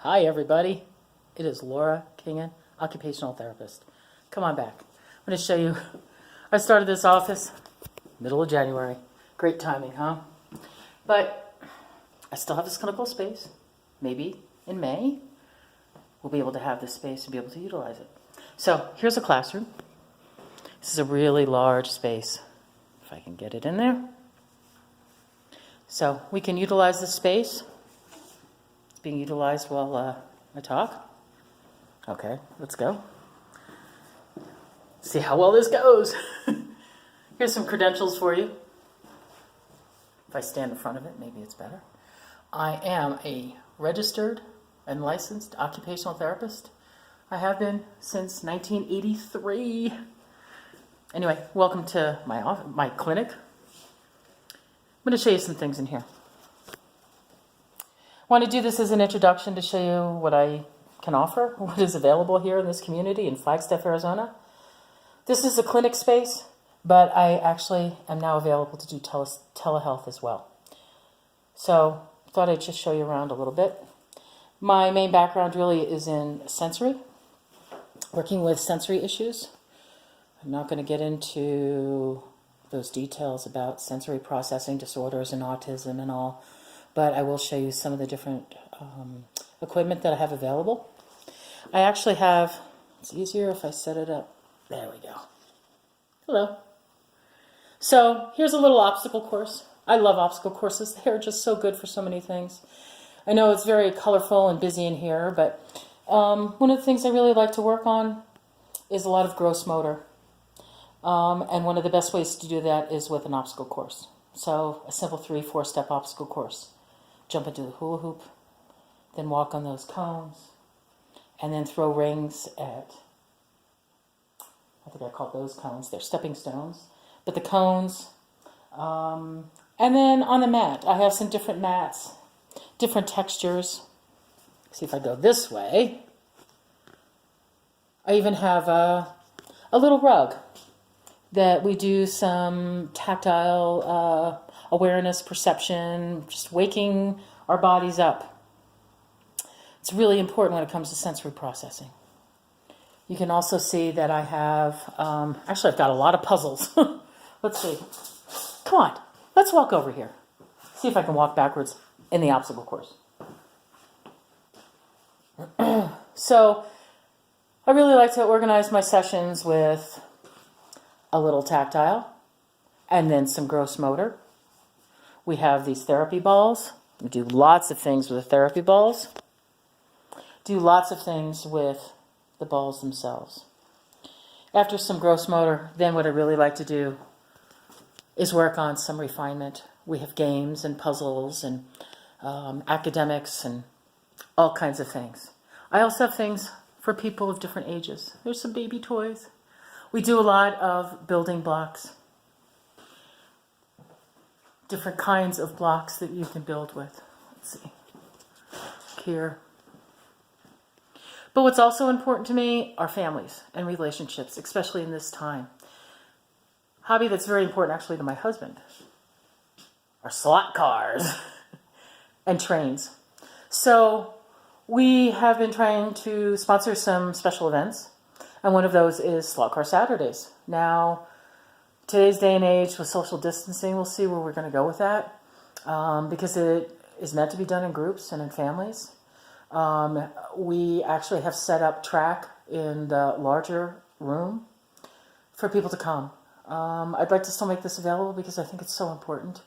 Hi everybody, it is Laura Kinghan, Occupational Therapist. Come on back. I'm going to show you, I started this office middle of January. Great timing, huh? But I still have this clinical space. Maybe in May, we'll be able to have this space and be able to utilize it. So here's a classroom. This is a really large space, if I can get it in there. So we can utilize this space. It's being utilized while I talk. Okay, let's go. See how well this goes. Here's some credentials for you. If I stand in front of it, maybe it's better. I am a registered and licensed occupational therapist. I have been since 1983. Anyway, welcome to my clinic. I'm going to show you some things in here. I want to do this as an introduction to show you what I can offer, what is available here in this community in Flagstaff, Arizona. This is a clinic space, but I actually am now available to do telehealth as well. So I thought I'd just show you around a little bit. My main background really is in sensory, working with sensory issues. I'm not going to get into those details about sensory processing disorders and autism and all, but I will show you some of the different equipment that I have available. I actually have, it's easier if I set it up. There we go. Hello. So here's a little obstacle course. I love obstacle courses. They're just so good for so many things. I know it's very colorful and busy in here, but one of the things I really like to work on is a lot of gross motor. And one of the best ways to do that is with an obstacle course. So a simple 3-4 step obstacle course. Jump into the hula hoop, then walk on those cones, and then throw rings at, I think I call those cones, they're stepping stones, but the cones, and then on the mat. I have some different mats, different textures. See if I go this way. I even have a little rug that we do some tactile awareness, perception, just waking our bodies up. It's really important when it comes to sensory processing. You can also see that I have, actually I've got a lot of puzzles. Let's see. Come on, let's walk over here. See if I can walk backwards in the obstacle course. So I really like to organize my sessions with a little tactile and then some gross motor. We have these therapy balls. We do lots of things with the therapy balls. Do lots of things with the balls themselves. After some gross motor, then what I really like to do is work on some refinement. We have games and puzzles and academics and all kinds of things. I also have things for people of different ages. There's some baby toys. We do a lot of building blocks. Different kinds of blocks that you can build with. Let's see. Here. But what's also important to me are families and relationships, especially in this time. Hobby that's very important actually to my husband are slot cars and trains. So we have been trying to sponsor some special events, and one of those is Slot Car Saturdays. Now, today's day and age with social distancing, we'll see where we're going to go with that, because it is meant to be done in groups and in families. We actually have set up track in the larger room for people to come. I'd like to still make this available because I think it's so important.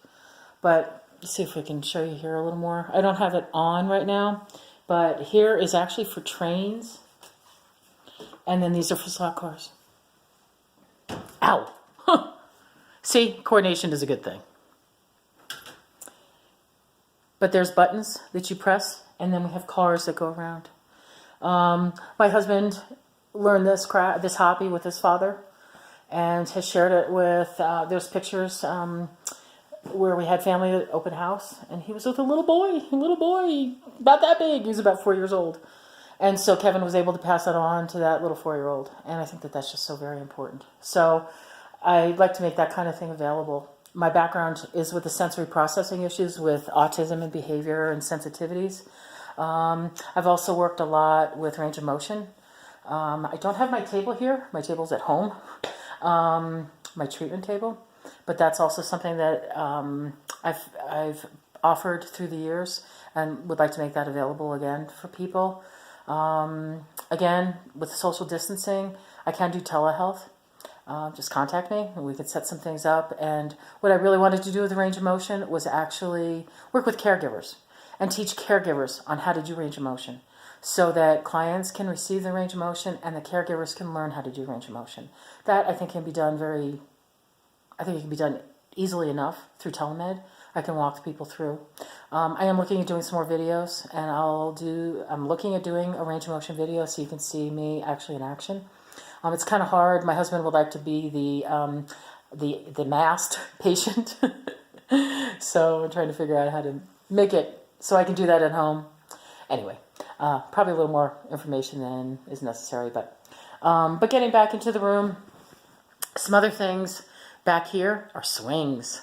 But let's see if we can show you here a little more. I don't have it on right now, but here is actually for trains. And then these are for slot cars. Ow! See, coordination is a good thing. But there's buttons that you press, and then we have cars that go around. My husband learned this hobby with his father and has shared it with, there's pictures where we had family at open house, and he was with a little boy, about that big. He was about 4 years old. And so Kevin was able to pass that on to that little 4-year-old. And I think that that's just so very important. So I'd like to make that kind of thing available. My background is with the sensory processing issues with autism and behavior and sensitivities. I've also worked a lot with range of motion. I don't have my table here. My table's at home, my treatment table. But that's also something that I've offered through the years and would like to make that available again for people. Again, with social distancing, I can do telehealth. Just contact me and we could set some things up. And what I really wanted to do with the range of motion was actually work with caregivers and teach caregivers on how to do range of motion so that clients can receive the range of motion and the caregivers can learn how to do range of motion. That I think can be done it can be done easily enough through telemed. I can walk people through. I am looking at doing some more videos, and I'm looking at doing a range of motion video so you can see me actually in action. It's kind of hard. My husband would like to be the masked patient, so I'm trying to figure out how to make it so I can do that at home. Anyway, probably a little more information than is necessary, but getting back into the room, some other things back here are swings.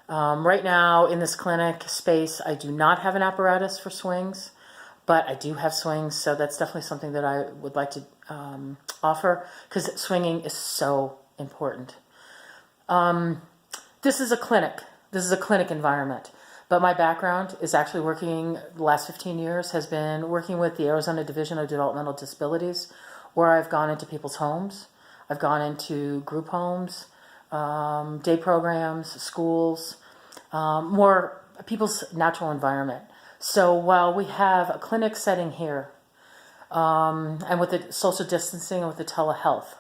Right now in this clinic space, I do not have an apparatus for swings, but I do have swings, so that's definitely something that I would like to offer because swinging is so important. This is a clinic. This is a clinic environment, but my background is actually working, the last 15 years has been working with the Arizona Division of Developmental Disabilities, where I've gone into people's homes. I've gone into group homes, day programs, schools, more people's natural environment. So while we have a clinic setting here, and with the social distancing and with the telehealth,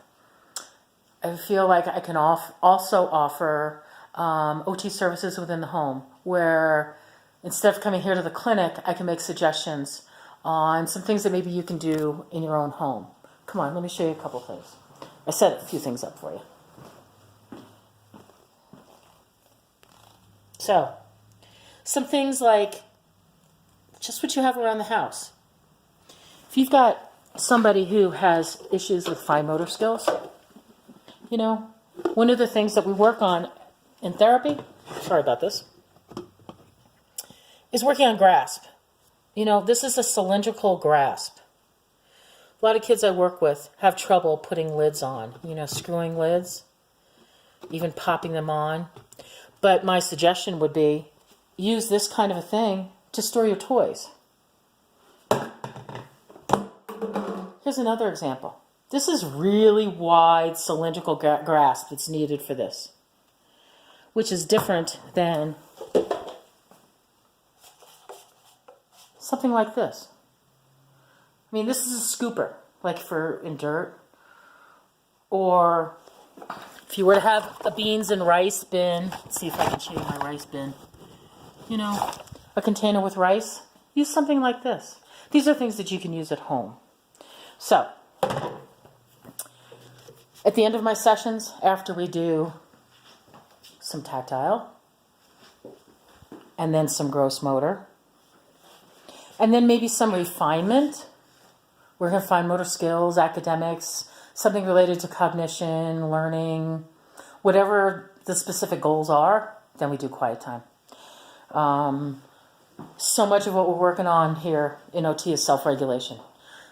I feel like I can also offer OT services within the home, where instead of coming here to the clinic, I can make suggestions on some things that maybe you can do in your own home. Come on, let me show you a couple things. I set a few things up for you. So, some things like just what you have around the house. If you've got somebody who has issues with fine motor skills, one of the things that we work on in therapy, sorry about this, is working on grasp. This is a cylindrical grasp. A lot of kids I work with have trouble putting lids on, screwing lids, even popping them on. But my suggestion would be use this kind of a thing to store your toys. Here's another example. This is really wide cylindrical grasp that's needed for this, which is different than something like this. This is a scooper, like in dirt, or if you were to have a beans and rice bin, let's see if I can show you my rice bin, a container with rice, use something like this. These are things that you can use at home. So, at the end of my sessions, after we do some tactile, and then some gross motor, and then maybe some refinement, we're going to find motor skills, academics, something related to cognition, learning, whatever the specific goals are, then we do quiet time. So much of what we're working on here in OT is self-regulation.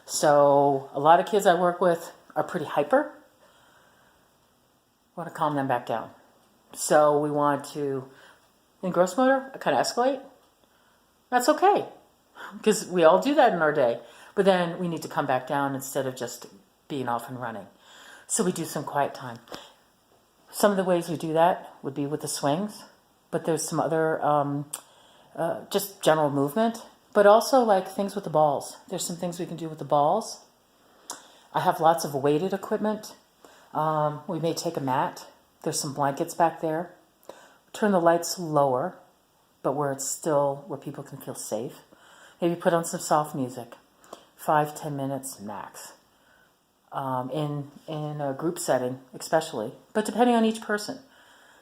So a lot of kids I work with are pretty hyper. We want to calm them back down. So we want to, in gross motor, kind of escalate. That's okay, because we all do that in our day. But then we need to come back down instead of just being off and running. So we do some quiet time. Some of the ways we do that would be with the swings, but there's some other just general movement, but also like things with the balls. There's some things we can do with the balls. I have lots of weighted equipment. We may take a mat. There's some blankets back there. Turn the lights lower, but where people can feel safe. Maybe put on some soft music. 5-10 minutes max. In a group setting, especially, but depending on each person.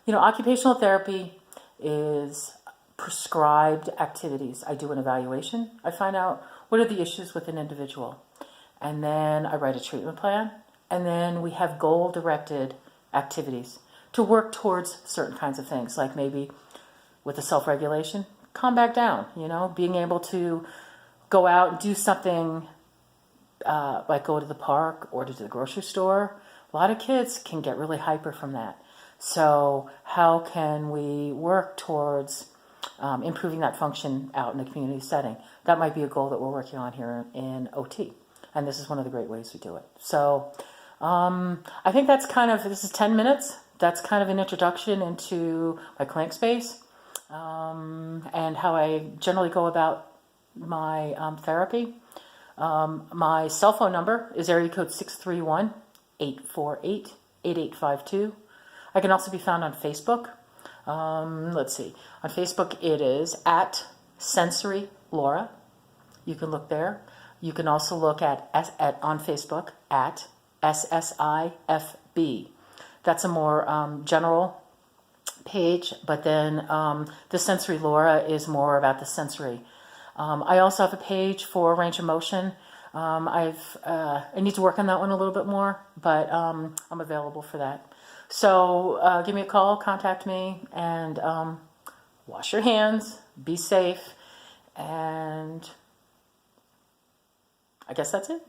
Occupational therapy is prescribed activities. I do an evaluation. I find out what are the issues with an individual. And then I write a treatment plan. And then we have goal-directed activities to work towards certain kinds of things, like maybe with the self-regulation, calm back down, being able to go out and do something like go to the park or to the grocery store, a lot of kids can get really hyper from that. So how can we work towards improving that function out in a community setting? That might be a goal that we're working on here in OT. And this is one of the great ways we do it. So I think that's this is 10 minutes. That's kind of an introduction into my clinic space and how I generally go about my therapy. My cell phone number is area code 631-848-8852. I can also be found on Facebook. Let's see. On Facebook, it is at Sensory Laura. You can look there. You can also look at on Facebook at SSIFB. That's a more general page, but then the Sensory Laura is more about the sensory. I also have a page for range of motion. I need to work on that one a little bit more, but I'm available for that. So give me a call, contact me, and wash your hands, be safe, and I guess that's it.